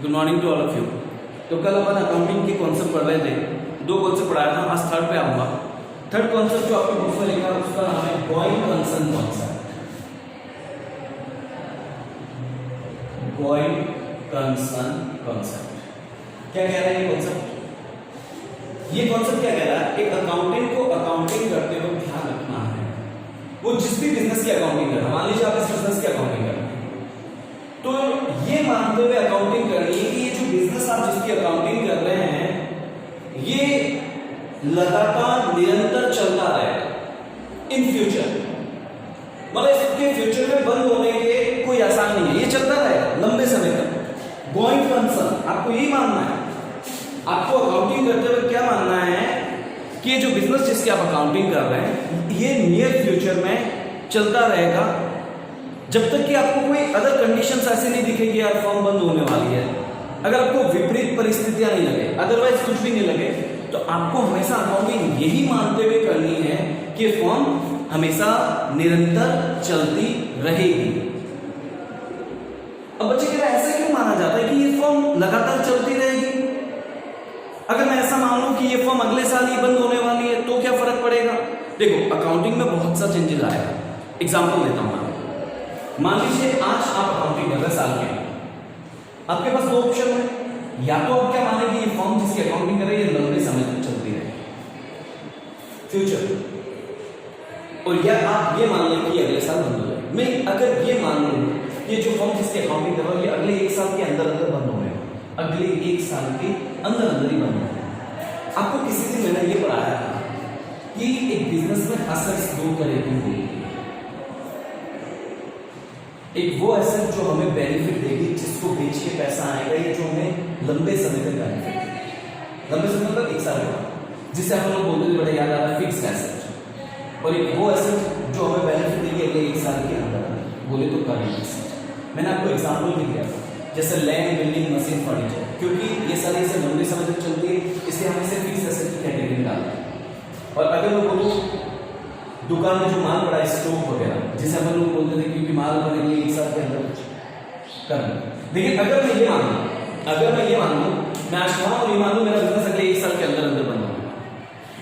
Good morning to all of you. तो कल अपन accounting के कॉन्सेप्ट पढ़ रहे थे, दो कॉन्सेप्ट पढ़ाया था, आज थर्ड पे आऊंगा। थर्ड कॉन्सेप्ट जो आपके बुक में लिखा है उसका नाम है going concern concept. Going concern concept क्या कह रहा है ये कॉन्सेप्ट? ये कॉन्सेप्ट क्या कह रहा है? एक अकाउंटेंट को अकाउंटिंग करते वक्त ध्यान रखना है, वो जिस भी बिजनेस की अकाउंटिंग कर रहा है, मान लीजिए आप इस बिजनेस की अकाउंटिंग कर रहे हैं, तो ये मानते हुए अकाउंटिंग करनी है कि ये जो बिजनेस आप जिसकी अकाउंटिंग कर रहे हैं ये लगातार निरंतर चलता रहेगा इन फ्यूचर। मतलब इसके फ्यूचर में बंद होने के कोई आसान नहीं है, ये चलता रहेगा लंबे समय तक। गोइंग कंसर्न आपको यही मानना है, आपको अकाउंटिंग करते हुए क्या मानना है कि ये जो बिजनेस जिसकी आप अकाउंटिंग कर रहे हैं ये नियर फ्यूचर में चलता रहेगा, जब तक कि आपको कोई अदर कंडीशंस ऐसे नहीं दिखेगी यार फॉर्म बंद होने वाली है। अगर आपको विपरीत परिस्थितियां नहीं लगे, अदरवाइज कुछ भी नहीं लगे, तो आपको हमेशा अकाउंटिंग यही मानते हुए करनी है कि फॉर्म हमेशा निरंतर चलती रहेगी। अब बच्चे कह रहे ऐसा क्यों माना जाता है कि ये फॉर्म लगातार चलती रहेगी? अगर मैं ऐसा मान लूं कि ये फॉर्म अगले साल ही बंद होने वाली है तो क्या फर्क पड़ेगा? देखो अकाउंटिंग में बहुत सा चेंजेस आएगा। एग्जाम्पल देता हूं, मान लीजिए आज आप अकाउंटिंग कर रहे हैं साल के, आपके पास दो ऑप्शन है, या तो आप क्या माने कि ये फॉर्म जिसकी अकाउंटिंग कर रही है लंबे समय तक चलती रहे फ्यूचर, और या आप ये मान लें कि अगले साल बंद हो जाए। मैं अगर ये मान लूं ये जो फॉर्म जिसकी अकाउंटिंग कर रहा है ये अगले एक साल के अंदर अंदर बंद होने, अगले एक साल के अंदर अंदर ही बंद होने। आपको किसी दिन मैंने ये पढ़ाया था कि एक बिजनेस में असेट्स दो तरह की होती है, एक वो एसेट जो हमें बेनिफिट देगी जिसको बेच के पैसा आएगा, ये जो हमें लंबे समय तक बेनिफिट, लंबे समय तक एक साल का, जिसे हम लोग बोलते थे बड़े याद आ रहा है फिक्स्ड एसेट, और एक वो एसेट जो हमें बेनिफिट देगी अगले एक साल के अंदर, बोले तो करंट एसेट। मैंने आपको एग्जांपल भी दिया था जैसे लैंड, बिल्डिंग, मशीन, फर्नीचर, क्योंकि ये सारी ऐसे लंबे समय तक चलती है इसलिए हम इसे फिक्स्ड एसेट की कैटेगरी में डालते हैं। और अगर मैं बोलूं दुकान में जो माल पड़ा है स्टॉक वगैरह, जिसे हम लोग बोलते थे क्योंकि माल बने लिए एक साल के अंदर करना। लेकिन अगर मैं ये मान लूं मैं आज वहां और ये मान लूं मेरा बिजनेस अगले एक साल के अंदर अंदर बंद होगा,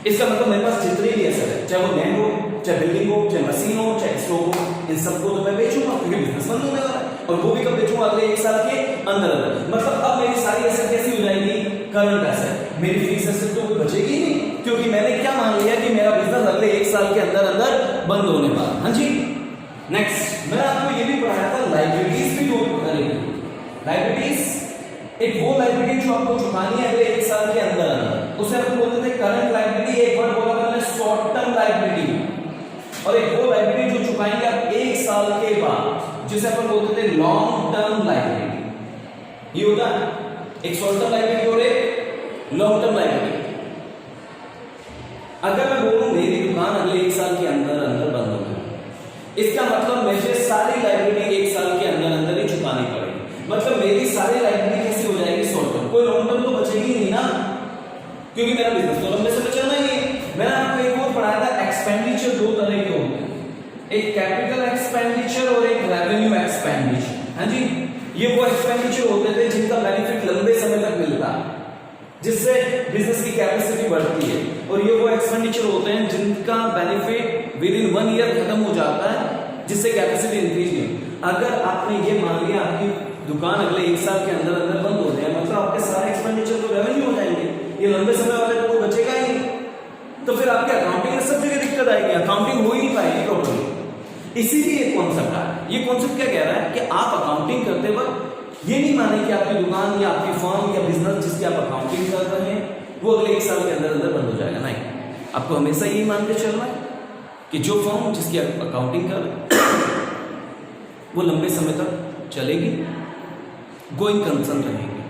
इसका मतलब मेरे पास जितने भी एसेट है, चाहे वो लैंड हो, चाहे बिल्डिंग हो, चाहे मशीन हो, चाहे स्टॉक हो, इन सबको तो मैं बेचूंगा क्योंकि बिजनेस बंद होने वाला है, और वो भी कब बेचूंगा? अगले एक साल के अंदर अंदर। मतलब अब मेरी सारी एसेट कैसी हो जाएगी? Current asset. मेरी फिक्स्ड एसेट तो कोई बचेगी नहीं, क्योंकि मैंने क्या मान लिया कि मेरा बिजनेस अगले एक साल के अंदर अंदर बंद होने वाला। हाँ जी। नेक्स्ट मैंने आपको ये भी पढ़ाया था लायबिलिटीज भी दो तरह की। लायबिलिटीज एक वो लायबिलिटी जो आपको चुकानी है अगले एक साल के अंदर अंदर, उसे हम बोलते थे करंट लायबिलिटी, एक वर्ड बोला था शॉर्ट टर्म लायबिलिटी, और एक वो लायबिलिटी जो चुकाएंगे आप एक साल के बाद जिसे अपन बोलते थे लॉन्ग टर्म लायबिलिटी। ये होता है एक शॉर्ट टर्म लायबिलिटी और एक लॉन्ग टर्म लायबिलिटी। अगर मैं बोलूं मेरी दुकान अगले एक साल के अंदर अंदर बंद हो गई, इसका मतलब मुझे सारी लायबिलिटी एक साल के अंदर अंदर ही चुकानी पड़ेगी। मतलब मेरी सारी लायबिलिटी कैसी हो जाएगी? Short term. कोई लॉन्ग टर्म तो बचेगी नहीं ना, क्योंकि मेरा बिजनेस तो लंबे समय चलना ही है। मैंने आपको एक और पढ़ाया था एक्सपेंडिचर दो तरह के होते हैं, एक कैपिटल एक्सपेंडिचर और एक रेवेन्यू एक्सपेंडिचर। हाँ जी, ये वो एक्सपेंडिचर होते थे जिनका बेनिफिट लंबे समय तक मिलता है, जिससे बिजनेस की कैपेसिटी बढ़ती है, और ये वो एक्सपेंडिचर होते हैं जिनका बेनिफिट विद इन 1 ईयर खत्म हो जाता है, जिससे कैपेसिटी इंक्रीज नहीं। अगर आपने ये मान लिया आपकी दुकान अगले एक साल के अंदर अंदर बंद हो जाए, मतलब आपके सारे एक्सपेंडिचर तो रेवेन्यू हो जाएंगे, ये लंबे समय वाले तो कोई बचेगा ही नहीं, तो फिर आपके अकाउंटिंग में सब जगह दिक्कत आएगी, अकाउंटिंग हो ही नहीं पाएगी प्रॉपर्ली। इसीलिए एक कॉन्सेप्ट है। ये कॉन्सेप्ट क्या कह रहा है कि आप अकाउंटिंग करते वक्त ये नहीं माने कि आपकी दुकान या आपकी फर्म या बिजनेस जिसकी आप अकाउंटिंग कर रहे हैं वो अगले एक साल के अंदर अंदर बंद हो जाएगा। नहीं, आपको हमेशा यही मान के चलना है कि जो फर्म जिसकी आप अकाउंटिंग कर रहे हैं वो लंबे समय तक चलेगी, गोइंग कंसर्न रहेगी,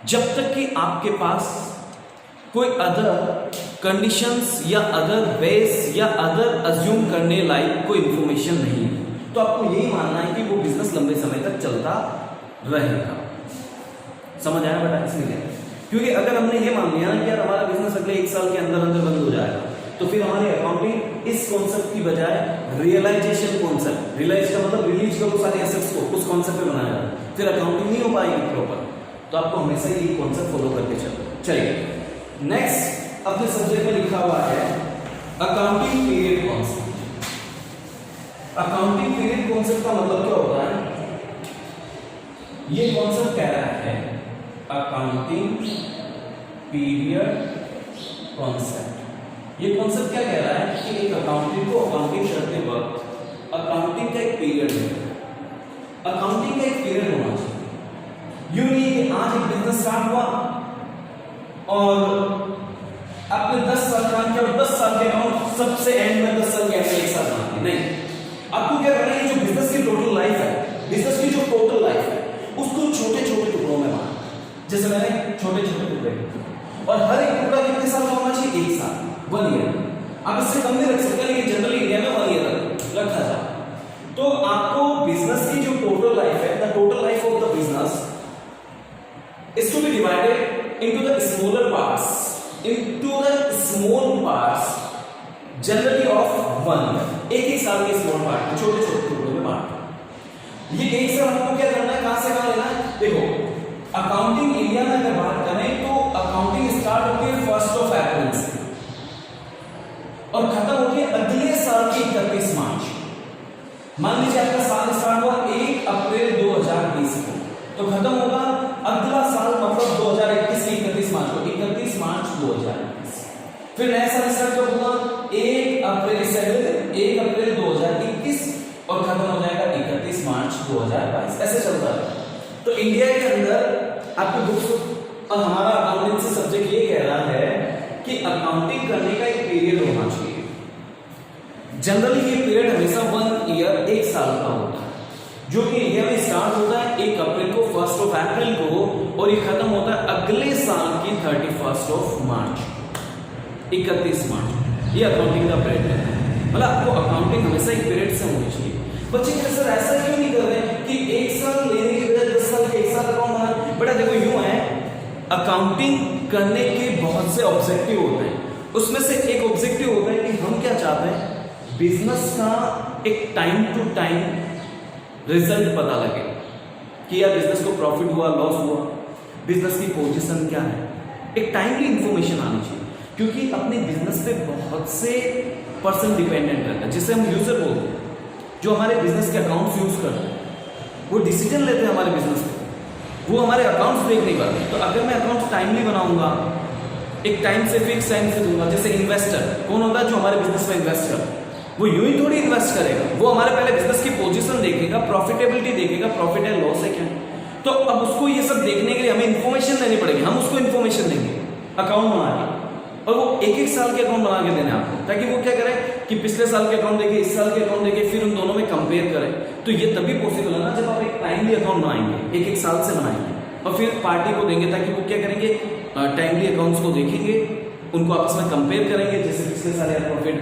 जब तक कि आपके पास कोई अदर कंडीशंस या अदर बेस या अदर अज्यूम करने लायक कोई इंफॉर्मेशन नहीं है। तो आपको यही मानना है कि वो बिजनेस लंबे समय तक चलता रहेगा। समझ आया बेटा? इसलिए क्योंकि अगर हमने ये मान लिया कि यार हमारा बिजनेस अगले एक साल के अंदर अंदर बंद हो जाएगा, तो फिर हमारी अकाउंटिंग इस कॉन्सेप्ट की बजाय रियलाइजेशन कॉन्सेप्ट, रियलाइज का मतलब रिलीज करो सारे एसेट्स को, उस कॉन्सेप्ट पे बनाया जाता है, फिर अकाउंटिंग नहीं हो पाएगी प्रॉपर। तो आपको हमेशा ये कॉन्सेप्ट फॉलो करके चलो। चलिए नेक्स्ट अपने सब्जेक्ट में लिखा हुआ है accounting period concept. Accounting period concept का मतलब क्या होता है? ये कॉन्सेप्ट कह रहा है अकाउंटिंग पीरियड कॉन्सेप्ट। ये कॉन्सेप्ट क्या कह रहा है कि एक अकाउंटिंग को अकाउंटिंग करते वक्त अकाउंटिंग का एक पीरियड है, अकाउंटिंग का एक पीरियड होना चाहिए। यूं नहीं कि आज एक बिजनेस स्टार्ट हुआ और आपने 10 साल काम किया और 10 साल के अकाउंट सबसे एंड में 10 साल के एंड में एक साथ बना दिए। नहीं, आपको क्या करना है, जो बिजनेस की टोटल लाइफ है, बिजनेस की जो टोटल लाइफ है उसको छोटे छोटे टुकड़ों में बांटना, जैसे मैंने छोटे छोटे टुकड़े, और हर एक टुकड़ा कितने साल का होना चाहिए? 1 साल, 1 ईयर। आप इससे कम नहीं रख सकते, लेकिन जनरली इंडिया में 1 ईयर तक रखा जाए। तो आपको बिजनेस की जो टोटल लाइफ है, the total life of the business is to be divided into the smaller parts, generally of 1। एक साल के स्मॉल पार्ट में छोटे छोटे टुकड़ों में बांटो। ये एक साल हमको क्या करना है, कहां से कहां लेना है? देखो अकाउंटिंग इंडिया में अगर बात करें तो अकाउंटिंग स्टार्ट होती है 1 अप्रैल से और खत्म होती है अगले साल की 31 मार्च। मान लीजिए आपका साल स्टार्ट हुआ 1 अप्रैल 2020 को, तो खत्म होगा अगला साल मतलब 2021 की 31 मार्च को, 31 मार्च 2021। फिर नया साल स्टार्ट कब होगा? 1 अप्रैल 2021 और खत्म हो जाएगा 31 मार्च 2022। ऐसे चलता है। तो इंडिया के अंदर आपकी बुक्स और हमारा अकाउंटेंसी सब्जेक्ट ये कह रहा है कि अकाउंटिंग करने का एक पीरियड होना चाहिए। जनरली ये पीरियड हमेशा 1 ईयर, 1 साल का होता है, जो कि इंडिया में स्टार्ट होता है 1 अप्रैल को, 1 अप्रैल को, और ये खत्म होता है अगले साल की 31 मार्च, 31 मार्च। ये अकाउंटिंग का पीरियड है। मतलब आपको अकाउंटिंग हमेशा एक पीरियड से होनी चाहिए। बच्चे कहते सर ऐसा क्यों नहीं कर रहे कि 1 साल लेने की बजाय 10 साल के 1 साल अकाउंट बना? बेटा देखो यूं है, अकाउंटिंग करने के बहुत से ऑब्जेक्टिव होते हैं, उसमें से एक ऑब्जेक्टिव होता है कि हम क्या चाहते हैं, बिजनेस का एक टाइम टू टाइम रिजल्ट पता लगे कि यार बिजनेस को प्रॉफिट हुआ, लॉस हुआ, बिजनेस की पोजीशन क्या है, एक टाइमली इंफॉर्मेशन आनी चाहिए। क्योंकि अपने बिजनेस पे बहुत से पर्सन डिपेंडेंट रहता है, जिसे हम यूजर बोलते हैं, जो हमारे बिजनेस के अकाउंट्स यूज करते हैं, वो डिसीजन लेते हैं हमारे बिजनेस पे, वो हमारे अकाउंट्स देख नहीं पाते। तो अगर मैं अकाउंट्स टाइमली बनाऊंगा, एक टाइम से फिक्स टाइम से दूंगा, जैसे इन्वेस्टर कौन होता है? जो हमारे बिजनेस में इन्वेस्ट करता है, वो यूं ही थोड़ी इन्वेस्ट करेगा, वो हमारे पहले बिजनेस की पोजीशन देखेगा, प्रॉफिटेबिलिटी देखेगा, प्रॉफिट है लॉस है क्या। तो अब उसको ये सब देखने के लिए हमें इन्फॉर्मेशन देनी पड़ेगी, हम उसको इन्फॉर्मेशन देंगे अकाउंट बना के, और वो 1-1 साल के अकाउंट बना के देने आपको, ताकि वो क्या करे कि पिछले साल के अकाउंट देखे, इस साल के अकाउंट देखे, फिर उन दोनों में कंपेयर करें। तो ये तभी पॉसिबल है ना जब आप एक टाइमली अकाउंट बनाएंगे, 1-1 साल से बनाएंगे, और फिर पार्टी को देंगे, ताकि वो क्या करेंगे, टाइमली अकाउंट्स को देखेंगे, उनको आपस में कंपेयर करेंगे। जैसे पिछले साल यार प्रॉफिट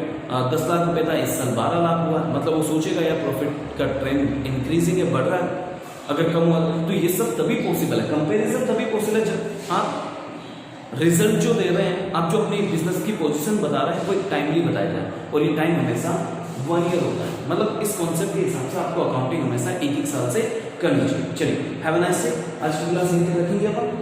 10 लाख रुपए था, इस साल 12 लाख हुआ, मतलब वो सोचेगा यार प्रॉफिट का ट्रेंड इंक्रीजिंग है, बढ़ रहा है, अगर कम हुआ तो ये सब तभी पॉसिबल है, कंपैरिजन तभी पॉसिबल है जब आप रिजल्ट जो दे रहे हैं, आप जो अपनी बिजनेस की पोजीशन बता रहे हैं, वो एक टाइमली बताया जाए, और ये टाइम हमेशा 1 ईयर होता है। मतलब इस कॉन्सेप्ट के हिसाब से आपको अकाउंटिंग हमेशा 1-1 साल से करनी चाहिए। चलिए, हैव अ नाइस डे। आज की क्लास यहीं तक रखेंगे अपन।